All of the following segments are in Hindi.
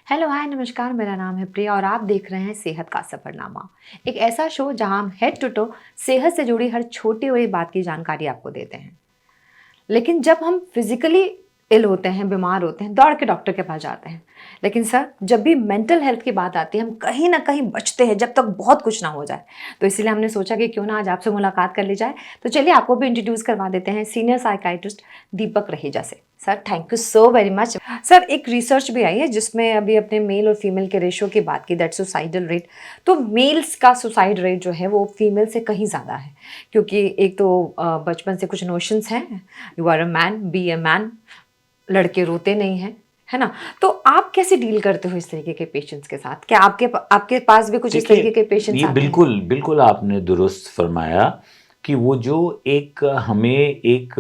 हेलो हाय नमस्कार, मेरा नाम है प्रिया और आप देख रहे हैं सेहत का सफरनामा। एक ऐसा शो जहां हम हेड टू टो सेहत से जुड़ी हर छोटी बड़ी बात की जानकारी आपको देते हैं। लेकिन जब हम फिजिकली इल होते हैं, बीमार होते हैं, दौड़ के डॉक्टर के पास जाते हैं। लेकिन सर, जब भी मेंटल हेल्थ की बात आती है, हम कहीं ना कहीं बचते हैं जब तक बहुत कुछ ना हो जाए। तो इसीलिए हमने सोचा कि क्यों ना आज आपसे मुलाकात कर ली जाए। तो चलिए आपको भी इंट्रोड्यूस करवा देते हैं सीनियर साइकाइट्रिस्ट दीपक रहेजा से। Sir, thank you so very much. Sir, एक रिसर्च भी आई है जिसमें अभी अपने मेल और फीमेल के रेशो की बात की, दैट सुसाइडल रेट। तो मेल्स का सुसाइड रेट जो है वो फीमेल से कहीं ज़्यादा है, क्योंकि एक तो बचपन से कुछ नोशंस हैं, you are a man, be a man, लड़के रोते नहीं हैं, है ना। तो आप कैसे डील करते हो इस तरीके के पेशेंट्स के साथ? क्या आपके पास भी कुछ इस देखिए, तरीके के पेशेंट्स ये आते हैं? बिल्कुल बिल्कुल आपने दुरुस्त फरमाया कि वो जो एक हमें एक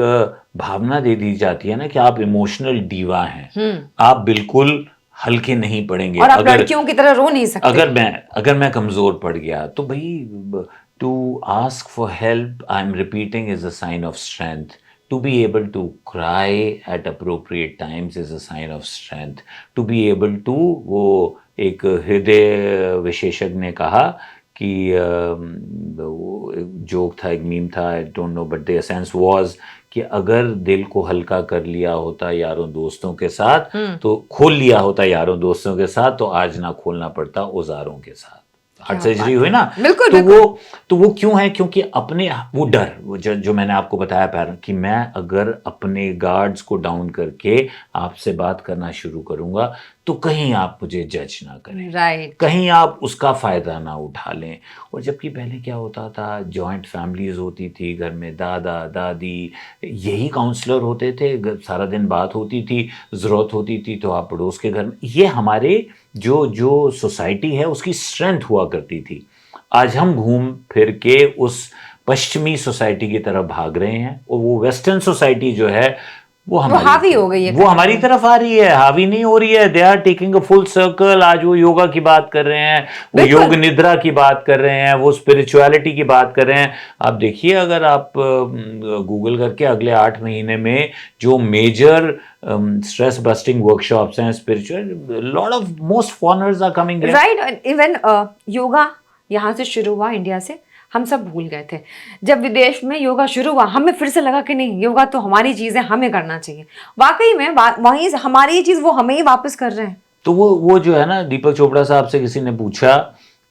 भावना दे दी जाती है ना कि आप इमोशनल डीवा हैं। हम्म। आप बिल्कुल हल्के नहीं पड़ेंगे। और आप अगर लड़कियों की तरह रो नहीं सकते। अगर मैं अगर मैं कमज़ोर पड़ गया तो भाई, to ask for help, I am repeating, is a sign of strength. To be able to cry at appropriate times is a sign of strength. To be able to, वो एक हृदय विशेषज्ञ ने कहा कि वो जोक था, एक मीम था, I don't know, but the essence was कि अगर दिल को हल्का कर लिया होता यारों दोस्तों के साथ, हम्म। तो खोल लिया होता यारों दोस्तों के साथ, तो आज ना खोलना पड़ता औजारों के साथ। हार्ट क्या सर्जरी बात हुई है, ना। बिल्कुल तो बिल्कुल। वो क्यों है? क्योंकि अपने वो डर, वो जो मैंने आपको बताया पैर कि मैं अगर अपने गार्ड्स को डाउन करके आपसे बात करना शुरू करूंगा तो कहीं आप मुझे जज ना करें, राइट। कहीं आप उसका फ़ायदा ना उठा लें। और जबकि पहले क्या होता था, जॉइंट फैमिलीज़ होती थी, घर में दादा दादी यही काउंसलर होते थे, सारा दिन बात होती थी, ज़रूरत होती थी तो आप पड़ोस के घर में, ये हमारे जो जो सोसाइटी है उसकी स्ट्रेंथ हुआ करती थी। आज हम घूम फिर के उस पश्चिमी सोसाइटी की तरफ भाग रहे हैं और वो वेस्टर्न सोसाइटी जो है वो वो हमारी हावी हो गई है वो कहीं ना हमारी कहीं। तरफ आ रही है, हावी नहीं हो रही है। They are taking a full circle. आज वो योगा की बात कर रहे हैं, वो योग बिल्कुल। निद्रा की बात कर रहे हैं, वो स्पिरिचुअलिटी की बात कर रहे हैं। आप देखिए, अगर आप गूगल करके अगले 8 महीने में जो मेजर स्ट्रेस बस्टिंग वर्कशॉप्स हैं, spiritual, lot of most foreigners are coming here. Right. Even yoga यहाँ से शुरू हुआ, इंडिया से। हम सब भूल गए थे जब विदेश में योगा शुरू हुआ, हमें फिर से लगा कि नहीं, योगा तो हमारी चीज है, हमें करना चाहिए। वाकई में वहीं से हमारी चीज वो हमें ही वापस कर रहे हैं। तो वो जो है ना, दीपक चोपड़ा साहब से किसी ने पूछा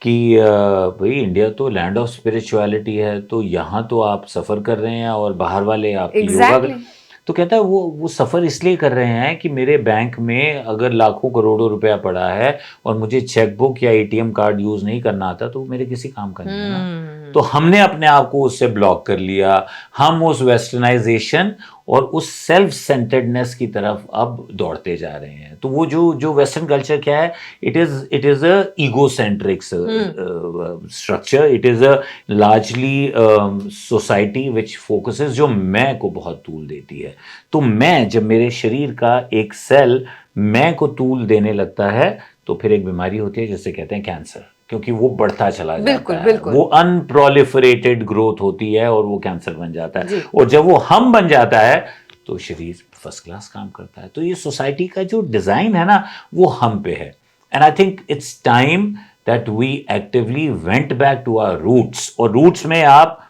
कि भाई, इंडिया तो लैंड ऑफ स्पिरिचुअलिटी है, तो यहाँ तो आप सफ़र कर रहे हैं और बाहर वाले आपकी योगा कर। एग्जैक्टली। तो कहता है वो सफ़र इसलिए कर रहे हैं कि मेरे बैंक में अगर लाखों करोड़ों रुपया पड़ा है और मुझे चेकबुक या एटीएम कार्ड यूज़ नहीं करना आता, तो वो मेरे किसी काम का नहीं है ना। तो हमने अपने आप को उससे ब्लॉक कर लिया। हम उस वेस्टर्नाइजेशन और उस सेल्फ सेंटर्डनेस की तरफ अब दौड़ते जा रहे हैं। तो वो जो जो वेस्टर्न कल्चर क्या है, it is a egocentric structure. It is a largely society which focuses, जो मैं को बहुत तूल देती है। तो मैं, जब मेरे शरीर का एक सेल मैं को तूल देने लगता है, तो फिर एक बीमारी होती है जिसे कहते हैं कैंसर, क्योंकि वो बढ़ता चला बिल्कुल जाता है, बिल्कुल। वो अनप्रोलिफरेटेड ग्रोथ होती है और वो कैंसर बन जाता है। जी। और जब वो हम बन जाता है तो शरीर फर्स्ट क्लास काम करता है। तो ये सोसाइटी का जो डिज़ाइन है ना, वो हम पे है। And I think it's time that we actively went back to our roots. और रूट्स में आप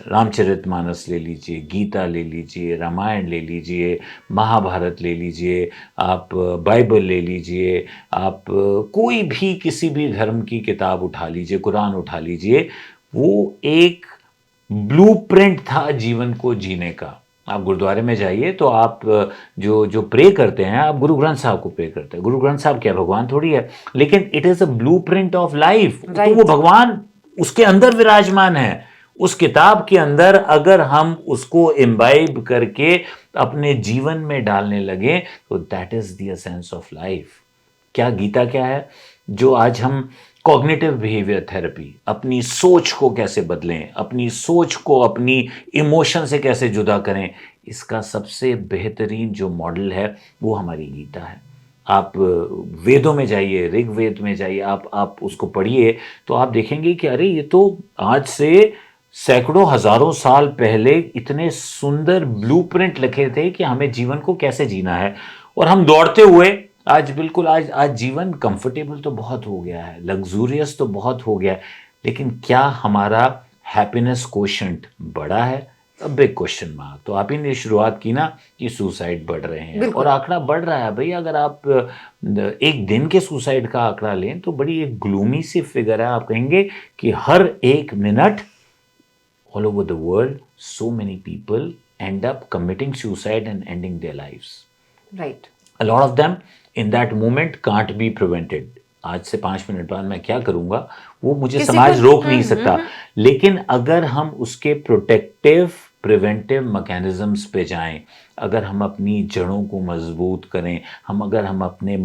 रामचरितमानस ले लीजिए, गीता ले लीजिए, रामायण ले लीजिए, महाभारत ले लीजिए, आप बाइबल ले लीजिए, आप कोई भी किसी भी धर्म की किताब उठा लीजिए, कुरान उठा लीजिए। वो एक ब्लूप्रिंट था जीवन को जीने का। आप गुरुद्वारे में जाइए तो आप जो जो प्रे करते हैं, आप गुरु ग्रंथ साहब को प्रे करते हैं। गुरु ग्रंथ साहब क्या भगवान थोड़ी है, लेकिन it is a blueprint of life. तो वो राइट। भगवान उसके अंदर विराजमान है, उस किताब के अंदर। अगर हम उसको इम्बाइब करके अपने जीवन में डालने लगे तो that is the essence of life. क्या गीता क्या है? जो आज हम कॉग्निटिव बिहेवियर थेरेपी, अपनी सोच को कैसे बदलें, अपनी सोच को अपनी इमोशन से कैसे जुदा करें, इसका सबसे बेहतरीन जो मॉडल है वो हमारी गीता है। आप वेदों में जाइए, ऋग्वेद में जाइए, आप उसको पढ़िए तो आप देखेंगे कि अरे, ये तो आज से सैकड़ों हजारों साल पहले इतने सुंदर ब्लूप्रिंट लिखे थे कि हमें जीवन को कैसे जीना है। और हम दौड़ते हुए आज बिल्कुल, आज जीवन कंफर्टेबल तो बहुत हो गया है, लग्जूरियस तो बहुत हो गया है, लेकिन क्या हमारा हैप्पीनेस कोशेंट बढ़ा है? A big question mark. तो आप ही ने शुरुआत की ना कि सुसाइड बढ़ रहे हैं, और बिल्कुल। आंकड़ा बढ़ रहा है भाई। अगर आप एक दिन के सुसाइड का आंकड़ा लें तो बड़ी एक ग्लूमी सी फिगर है। आप कहेंगे कि हर एक minute all over the world, so many people end up committing suicide and ending their lives. Right. A lot of them in that moment can't be prevented. आज से 5 मिनट बाद मैं क्या करूंगा वो मुझे किसी समाज को रोक नहीं सकता, लेकिन अगर हम उसके प्रोटेक्टिव प्रिवेंटिव मैकेनिज्म्स पे जाएं, अगर हम अपनी जड़ों को मजबूत करें, अगर हम अपने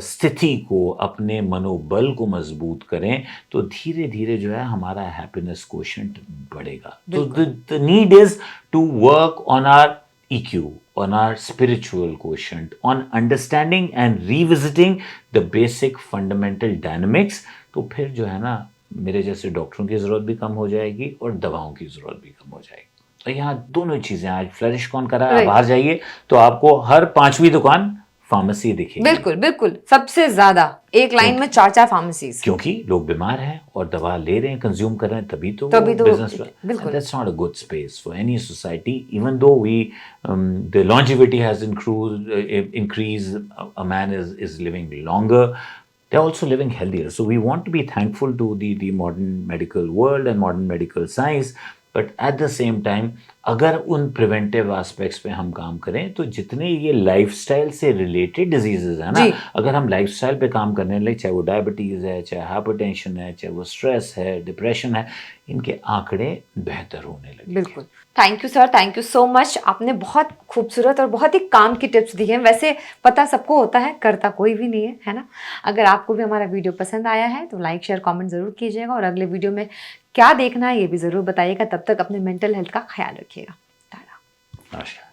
स्थिति को, अपने मनोबल को मजबूत करें, तो धीरे धीरे जो है हमारा हैप्पीनेस कोशेंट बढ़ेगा। तो the need is to work on our EQ, on our spiritual quotient, on understanding and revisiting the basic fundamental dynamics। तो फिर जो है ना मेरे जैसे डॉक्टरों की ज़रूरत भी कम हो जाएगी और दवाओं की ज़रूरत भी कम हो जाएगी। तो यहाँ दोनों चीज़ें आज फ्लरिश कौन कर रहा है। आप बाहर जाइए तो आपको हर 5वीं दुकान फार्मेसी दिखेगी। बिल्कुल बिल्कुल, सबसे ज्यादा एक लाइन में 4-4 फार्मेसीज, क्योंकि लोग बीमार हैं और दवा ले रहे हैं, कंज्यूम कर रहे हैं, तभी तो बिजनेस। बिल्कुल। That's not a good space for any society, even though the longevity has increased, a man is living longer, they're also living healthier. So we want to be thankful to the modern medical world and modern medical science, but at the same time अगर उन प्रिवेंटिव एस्पेक्ट्स पे हम काम करें तो जितने ये लाइफस्टाइल से रिलेटेड डिजीजेज है ना, अगर हम लाइफस्टाइल पे काम करने लगे, चाहे वो डायबिटीज़ है, चाहे हाइपरटेंशन है, चाहे वो स्ट्रेस है, डिप्रेशन है, इनके आंकड़े बेहतर होने लगे। बिल्कुल। Thank you sir, thank you so much. आपने बहुत खूबसूरत और बहुत ही काम की टिप्स दी हैं। वैसे पता सबको होता है, करता कोई भी नहीं है, है ना। अगर आपको भी हमारा वीडियो पसंद आया है तो लाइक शेयर कमेंट ज़रूर कीजिएगा, और अगले वीडियो में क्या देखना है ये भी ज़रूर बताइएगा। तब तक अपने मेंटल हेल्थ का ख्याल रखिएगा। नमस्कार।